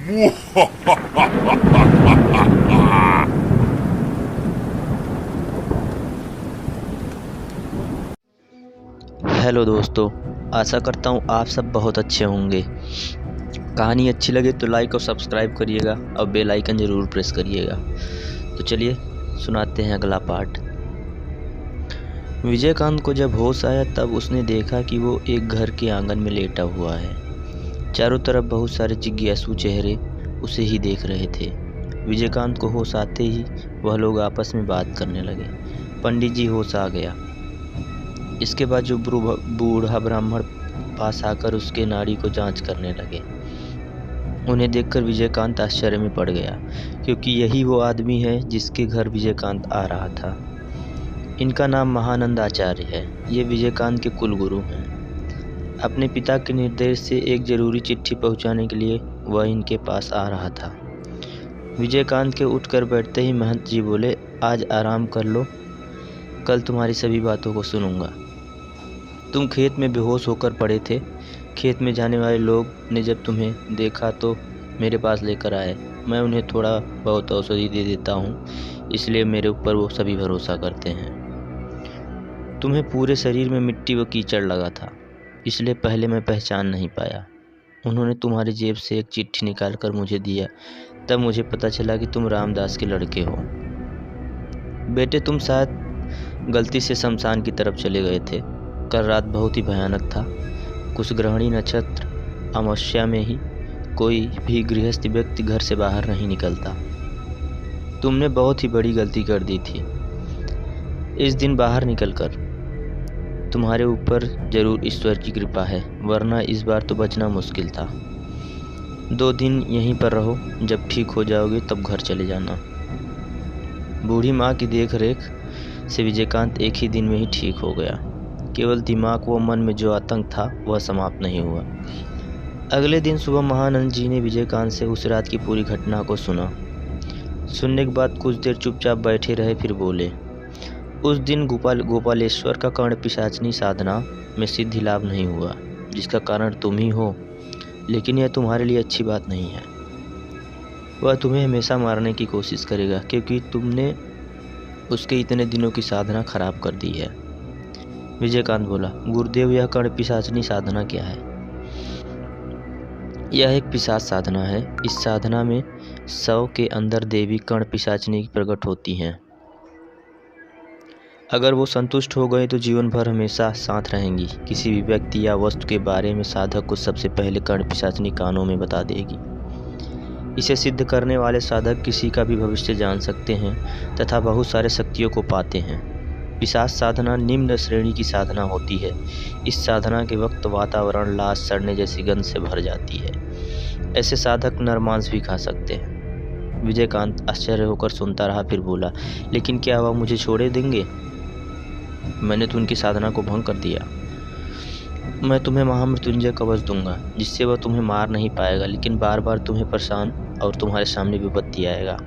Hello दोस्तों, आशा करता हूँ आप सब बहुत अच्छे होंगे। कहानी अच्छी लगे तो लाइक और सब्सक्राइब करिएगा और बेल आइकन ज़रूर प्रेस करिएगा। तो चलिए सुनाते हैं अगला पार्ट। विजयकांत को जब होश आया तब उसने देखा कि वो एक घर के आंगन में लेटा हुआ है। चारों तरफ बहुत सारे जिज्ञासु चेहरे उसे ही देख रहे थे। विजयकांत को होश आते ही वह लोग आपस में बात करने लगे। पंडित जी होश आ गया। इसके बाद जो बूढ़ा ब्राह्मण पास आकर उसके नाड़ी को जांच करने लगे। उन्हें देखकर विजयकांत आश्चर्य में पड़ गया, क्योंकि यही वो आदमी है जिसके घर विजयकांत आ रहा था। इनका नाम महानंद आचार्य है। ये विजयकांत के कुलगुरु हैं। अपने पिता के निर्देश से एक जरूरी चिट्ठी पहुंचाने के लिए वह इनके पास आ रहा था। विजयकांत के उठकर बैठते ही महंत जी बोले, आज आराम कर लो, कल तुम्हारी सभी बातों को सुनूंगा। तुम खेत में बेहोश होकर पड़े थे। खेत में जाने वाले लोग ने जब तुम्हें देखा तो मेरे पास लेकर आए। मैं उन्हें थोड़ा बहुत औषधि दे देता हूँ, इसलिए मेरे ऊपर वो सभी भरोसा करते हैं। तुम्हें पूरे शरीर में मिट्टी व कीचड़ लगा था, इसलिए पहले मैं पहचान नहीं पाया। उन्होंने तुम्हारी जेब से एक चिट्ठी निकाल कर मुझे दिया, तब मुझे पता चला कि तुम रामदास के लड़के हो। बेटे, तुम शायद गलती से शमशान की तरफ चले गए थे। कल रात बहुत ही भयानक था। कुछ ग्रहणी नक्षत्र अमावस्या में ही कोई भी गृहस्थ व्यक्ति घर से बाहर नहीं निकलता। तुमने बहुत ही बड़ी गलती कर दी थी। इस दिन बाहर निकलकर तुम्हारे ऊपर जरूर ईश्वर की कृपा है, वरना इस बार तो बचना मुश्किल था। 2 दिन यहीं पर रहो, जब ठीक हो जाओगे तब घर चले जाना। बूढ़ी माँ की देख रेख से विजयकांत एक ही दिन में ही ठीक हो गया। केवल दिमाग व मन में जो आतंक था वह समाप्त नहीं हुआ। अगले दिन सुबह महानंद जी ने विजयकांत से उस रात की पूरी घटना को सुना। सुनने के बाद कुछ देर चुपचाप बैठे रहे, फिर बोले, उस दिन गोपालेश्वर का कर्ण पिशाचनी साधना में सिद्धि लाभ नहीं हुआ, जिसका कारण तुम ही हो। लेकिन यह तुम्हारे लिए अच्छी बात नहीं है। वह तुम्हें हमेशा मारने की कोशिश करेगा, क्योंकि तुमने उसके इतने दिनों की साधना खराब कर दी है। विजयकांत बोला, गुरुदेव, यह कर्ण पिशाचनी साधना क्या है? यह एक पिशाच साधना है। इस साधना में 100 के अंदर देवी कर्ण पिशाचनी प्रकट होती हैं। अगर वो संतुष्ट हो गए तो जीवन भर हमेशा साथ रहेंगी। किसी भी व्यक्ति या वस्तु के बारे में साधक को सबसे पहले कर्ण पिशाचनी कानों में बता देगी। इसे सिद्ध करने वाले साधक किसी का भी भविष्य जान सकते हैं तथा बहुत सारे शक्तियों को पाते हैं। पिशाच साधना निम्न श्रेणी की साधना होती है। इस साधना के वक्त वातावरण लाश सड़ने जैसी गंध से भर जाती है। ऐसे साधक नर मांस भी खा सकते हैं। विजयकांत आश्चर्य होकर सुनता रहा, फिर बोला, लेकिन क्या वह मुझे छोड़े देंगे? मैंने तो उनकी साधना को भंग कर दिया। मैं तुम्हें महामृत्युंजय कवच दूंगा, जिससे वह तुम्हें मार नहीं पाएगा, लेकिन बार बार तुम्हें परेशान और तुम्हारे सामने विपत्ति आएगा।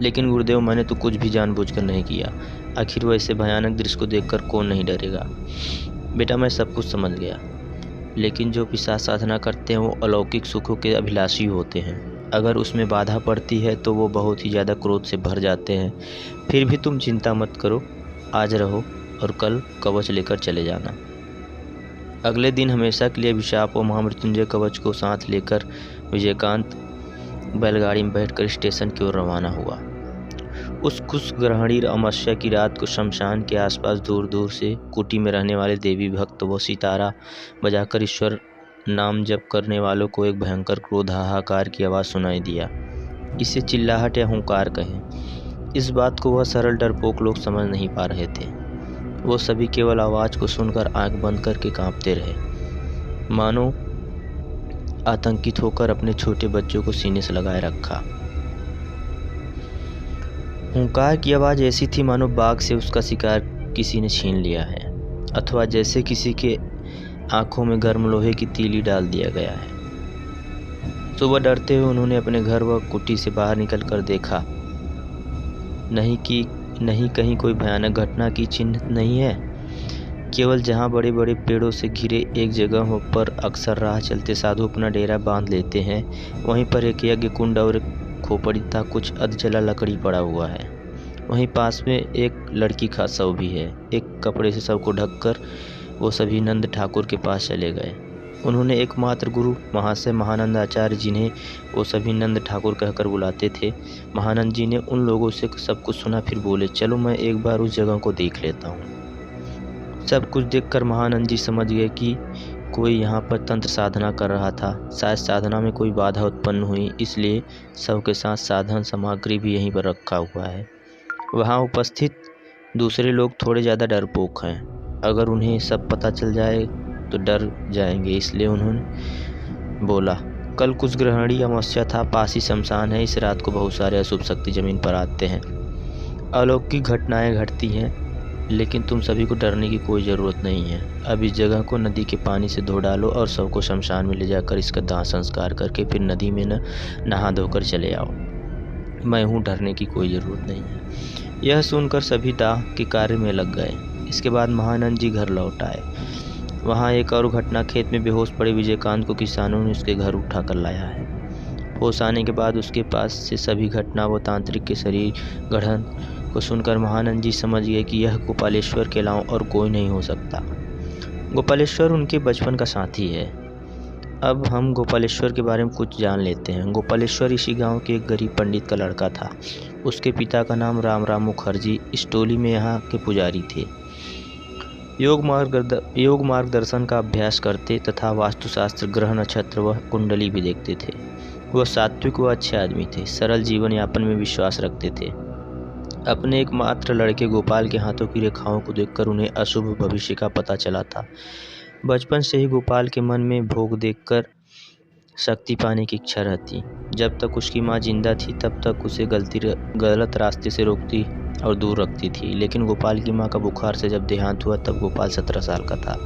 लेकिन गुरुदेव, मैंने तो कुछ भी जानबूझकर नहीं किया। आखिर वह ऐसे भयानक दृश्य को देखकर कौन नहीं डरेगा? बेटा, मैं सब कुछ समझ गया, लेकिन जो पिशाच साधना करते हैं वो अलौकिक सुखों के अभिलाषी होते हैं। अगर उसमें बाधा पड़ती है तो वो बहुत ही ज़्यादा क्रोध से भर जाते हैं। फिर भी तुम चिंता मत करो, आज रहो और कल कवच लेकर चले जाना। अगले दिन हमेशा के लिए अभिशाप और महामृत्युंजय कवच को साथ लेकर विजयकांत बैलगाड़ी में बैठकर स्टेशन की ओर रवाना हुआ। उस कुछ ग्रहणी अमावस्या की रात को शमशान के आसपास दूर दूर से कुटी में रहने वाले देवी भक्त वो सितारा बजाकर ईश्वर नाम जप करने वालों को एक भयंकर क्रोध हाहाकार की आवाज़ सुनाई दिया। इसे चिल्लाहट या हुंकार कहें। इस बात को वह सरल डरपोक लोग समझ नहीं पा रहे थे। वो सभी केवल आवाज़ को सुनकर आंख बंद करके कांपते रहे, मानो आतंकित होकर अपने छोटे बच्चों को सीने से लगाए रखा। हुंकार की आवाज़ ऐसी थी मानो बाघ से उसका शिकार किसी ने छीन लिया है, अथवा जैसे किसी के आंखों में गर्म लोहे की तीली डाल दिया गया है। सुबह डरते हुए उन्होंने अपने घर व कुटी से बाहर निकलकर देखा, नहीं कहीं कोई भयानक घटना की चिन्ह नहीं है। केवल जहाँ बड़े बड़े पेड़ों से घिरे एक जगह पर अक्सर राह चलते साधु अपना डेरा बांध लेते हैं। वहीं पर एक यज्ञ कुंड और एक खोपड़ी तथा कुछ अधजला लकड़ी पड़ा हुआ है। वहीं पास में एक लड़की का शव भी है। एक कपड़े से शव को ढककर वो सभी नंद ठाकुर के पास चले गए। उन्होंने एकमात्र गुरु महाशय महानंद आचार्य जिन्हें वो सभी नंद ठाकुर कहकर बुलाते थे। महानंद जी ने उन लोगों से सब कुछ सुना, फिर बोले, चलो मैं एक बार उस जगह को देख लेता हूँ। सब कुछ देखकर महानंद जी समझ गए कि कोई यहाँ पर तंत्र साधना कर रहा था। शायद साधना में कोई बाधा उत्पन्न हुई, इसलिए शव के साथ साधन सामग्री भी यहीं पर रखा हुआ है। वहाँ उपस्थित दूसरे लोग थोड़े ज़्यादा डरपोक हैं। अगर उन्हें सब पता चल जाए तो डर जाएंगे, इसलिए उन्होंने बोला, कल कुछ ग्रहणी अमावस्या था, पास ही शमशान है। इस रात को बहुत सारे अशुभ शक्ति जमीन पर आते हैं, अलौकिक घटनाएं घटती हैं, लेकिन तुम सभी को डरने की कोई ज़रूरत नहीं है। अब इस जगह को नदी के पानी से धो डालो और सबको शमशान में ले जाकर इसका दाह संस्कार करके फिर नदी में नहा धोकर चले आओ। मैं हूँ, डरने की कोई ज़रूरत नहीं है। यह सुनकर सभी दाह के कार्य में लग गए। इसके बाद महानंद जी घर लौट आए। वहाँ एक और घटना, खेत में बेहोश पड़े विजयकांत को किसानों ने उसके घर उठा कर लाया है। होश आने के बाद उसके पास से सभी घटना व तांत्रिक के शरीर गढ़न को सुनकर महानंद जी समझ गए कि यह गोपालेश्वर के अलावा और कोई नहीं हो सकता। गोपालेश्वर उनके बचपन का साथी है। अब हम गोपालेश्वर के बारे में कुछ जान लेते हैं। गोपालेश्वर इसी गांव के एक गरीब पंडित का लड़का था। उसके पिता का नाम राम मुखर्जी इस टोली में यहाँ के पुजारी थे। योग मार्गदर्शन का अभ्यास करते तथा वास्तुशास्त्र, ग्रह नक्षत्र व कुंडली भी देखते थे। वह सात्विक व अच्छे आदमी थे, सरल जीवन यापन में विश्वास रखते थे। अपने एकमात्र लड़के गोपाल के हाथों की रेखाओं को देखकर उन्हें अशुभ भविष्य का पता चला था। बचपन से ही गोपाल के मन में भोग देखकर शक्ति पाने की इच्छा रहती। जब तक उसकी माँ जिंदा थी तब तक उसे गलत रास्ते से रोकती और दूर रखती थी। लेकिन गोपाल की माँ का बुखार से जब देहांत हुआ तब गोपाल 17 साल का था।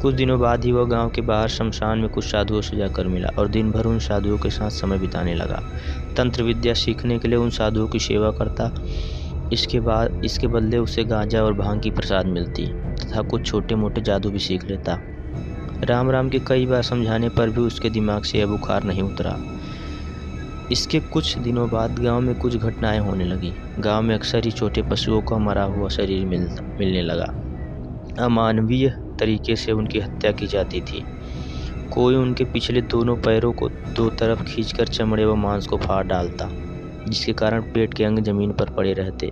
कुछ दिनों बाद ही वह गांव के बाहर शमशान में कुछ साधुओं से जाकर मिला और दिन भर उन साधुओं के साथ समय बिताने लगा। तंत्र विद्या सीखने के लिए उन साधुओं की सेवा करता। इसके बदले उसे गांजा और भांग की प्रसाद मिलती तथा कुछ छोटे मोटे जादू भी सीख लेता। राम के कई बार समझाने पर भी उसके दिमाग से यह बुखार नहीं उतरा। इसके कुछ दिनों बाद गांव में कुछ घटनाएं होने लगी। गांव में अक्सर ही छोटे पशुओं का मरा हुआ शरीर मिलने लगा। अमानवीय तरीके से उनकी हत्या की जाती थी। कोई उनके पिछले दोनों पैरों को दो तरफ खींचकर चमड़े व मांस को फाड़ डालता, जिसके कारण पेट के अंग जमीन पर पड़े रहते।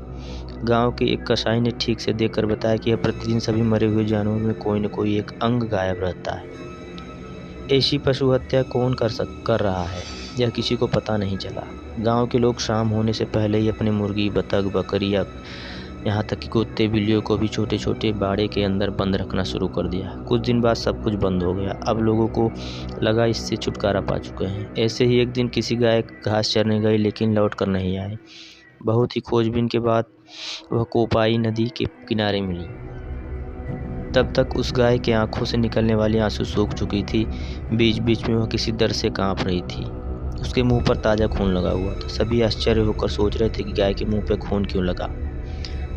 गांव के एक कसाई ने ठीक से देखकर बताया कि यह प्रतिदिन सभी मरे हुए जानवरों में कोई न कोई एक अंग गायब रहता है। ऐसी पशु हत्या कौन कर रहा है, यह किसी को पता नहीं चला। गांव के लोग शाम होने से पहले ही अपने मुर्गी, बतख, बकरी या यहाँ तक कि कुत्ते बिल्लियों को भी छोटे छोटे बाड़े के अंदर बंद रखना शुरू कर दिया। कुछ दिन बाद सब कुछ बंद हो गया। अब लोगों को लगा इससे छुटकारा पा चुके हैं। ऐसे ही एक दिन किसी गाय घास चरने गई लेकिन लौट कर नहीं आए। बहुत ही खोजबीन के बाद वह कोपाई नदी के किनारे मिली। तब तक उस गाय के आंखों से निकलने वाली आंसू सूख चुकी थी। बीच बीच में वह किसी डर से कांप रही थी। उसके मुंह पर ताज़ा खून लगा हुआ था। सभी आश्चर्य होकर सोच रहे थे कि गाय के मुंह पे खून क्यों लगा।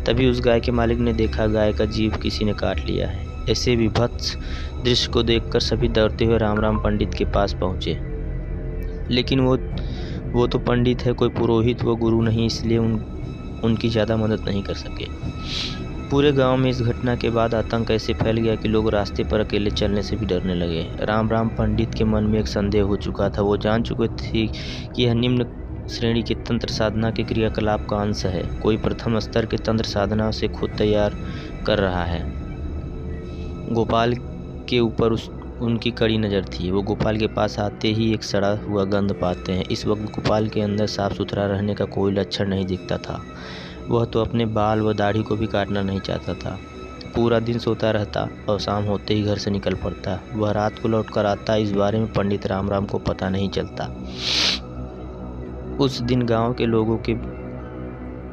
तभी उस गाय के मालिक ने देखा गाय का जीभ किसी ने काट लिया है। ऐसे विभत्स दृश्य को देखकर सभी दौड़ते हुए राम पंडित के पास पहुंचे। लेकिन वो तो पंडित है, कोई पुरोहित व गुरु नहीं, इसलिए उनकी ज़्यादा मदद नहीं कर सके। पूरे गांव में इस घटना के बाद आतंक ऐसे फैल गया कि लोग रास्ते पर अकेले चलने से भी डरने लगे। राम पंडित के मन में एक संदेह हो चुका था। वो जान चुके थे कि यह निम्न श्रेणी के तंत्र साधना के क्रियाकलाप का अंश है। कोई प्रथम स्तर के तंत्र साधना से खुद तैयार कर रहा है। गोपाल के ऊपर उनकी कड़ी नज़र थी। वो गोपाल के पास आते ही एक सड़ा हुआ गंध पाते हैं। इस वक्त गोपाल के अंदर साफ सुथरा रहने का कोई लक्षण नहीं दिखता था। वह तो अपने बाल व दाढ़ी को भी काटना नहीं चाहता था। पूरा दिन सोता रहता और शाम होते ही घर से निकल पड़ता। वह रात को लौट कर आता। इस बारे में पंडित राम को पता नहीं चलता। उस दिन गांव के लोगों के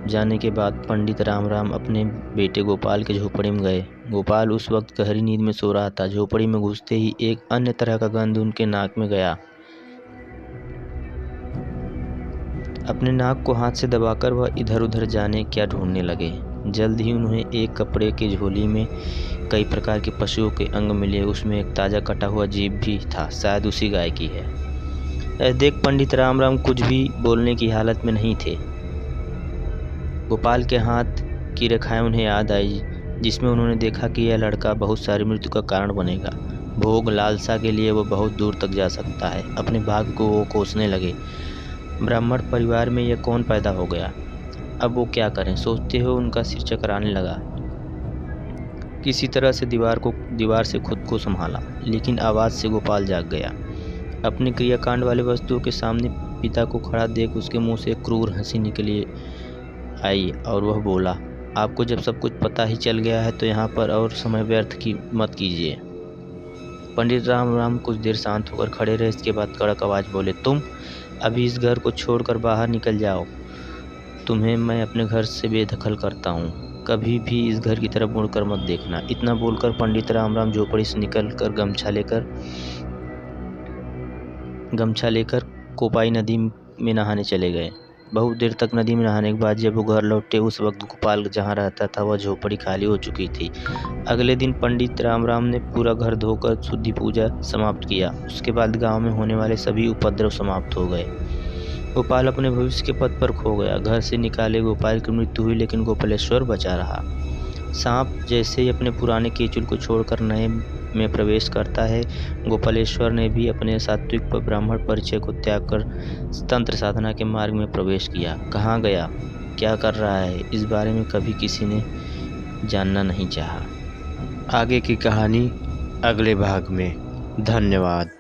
जाने के बाद पंडित राम अपने बेटे गोपाल के झोपड़ी में गए। गोपाल उस वक्त गहरी नींद में सो रहा था। झोपड़ी में घुसते ही एक अन्य तरह का गंध उनके नाक में गया। अपने नाक को हाथ से दबाकर वह इधर उधर जाने क्या ढूंढने लगे। जल्द ही उन्हें एक कपड़े की झोली में कई प्रकार के पशुओं के अंग मिले। उसमें एक ताज़ा कटा हुआ जीभ भी था, शायद उसी गाय की है। देख पंडित राम कुछ भी बोलने की हालत में नहीं थे। गोपाल के हाथ की रेखाएं उन्हें याद आई, जिसमें उन्होंने देखा कि यह लड़का बहुत सारी मृत्यु का कारण बनेगा। भोग लालसा के लिए वो बहुत दूर तक जा सकता है। अपने भाग्य को वो कोसने लगे। ब्राह्मण परिवार में यह कौन पैदा हो गया, अब वो क्या करें, सोचते हुए उनका सिर चकराने लगा। किसी तरह से दीवार से खुद को संभाला, लेकिन आवाज़ से गोपाल जाग गया। अपने क्रियाकांड वाले वस्तुओं के सामने पिता को खड़ा देख उसके मुंह से क्रूर हंसी निकली आई और वह बोला, आपको जब सब कुछ पता ही चल गया है तो यहाँ पर और समय व्यर्थ की मत कीजिए। पंडित राम कुछ देर शांत होकर खड़े रहे। इसके बाद कड़क आवाज़ बोले, तुम अभी इस घर को छोड़कर बाहर निकल जाओ। तुम्हें मैं अपने घर से बेदखल करता हूँ। कभी भी इस घर की तरफ मुड़कर मत देखना। इतना बोलकर पंडित राम झोपड़ी से निकलकर गमछा लेकर कोपाई नदी में नहाने चले गए। बहुत देर तक नदी में नहाने के बाद जब वो घर लौटे, उस वक्त गोपाल जहाँ रहता था वह झोपड़ी खाली हो चुकी थी। अगले दिन पंडित राम ने पूरा घर धोकर शुद्धि पूजा समाप्त किया। उसके बाद गांव में होने वाले सभी उपद्रव समाप्त हो गए। गोपाल अपने भविष्य के पथ पर खो गया। घर से निकाले गोपाल की मृत्यु हुई, लेकिन गोपालेश्वर बचा रहा। सांप जैसे ही अपने पुराने कीचुल को छोड़कर नए में प्रवेश करता है, गोपालेश्वर ने भी अपने सात्विक ब्राह्मण परिचय को त्याग कर तंत्र साधना के मार्ग में प्रवेश किया। कहाँ गया, क्या कर रहा है, इस बारे में कभी किसी ने जानना नहीं चाहा। आगे की कहानी अगले भाग में। धन्यवाद।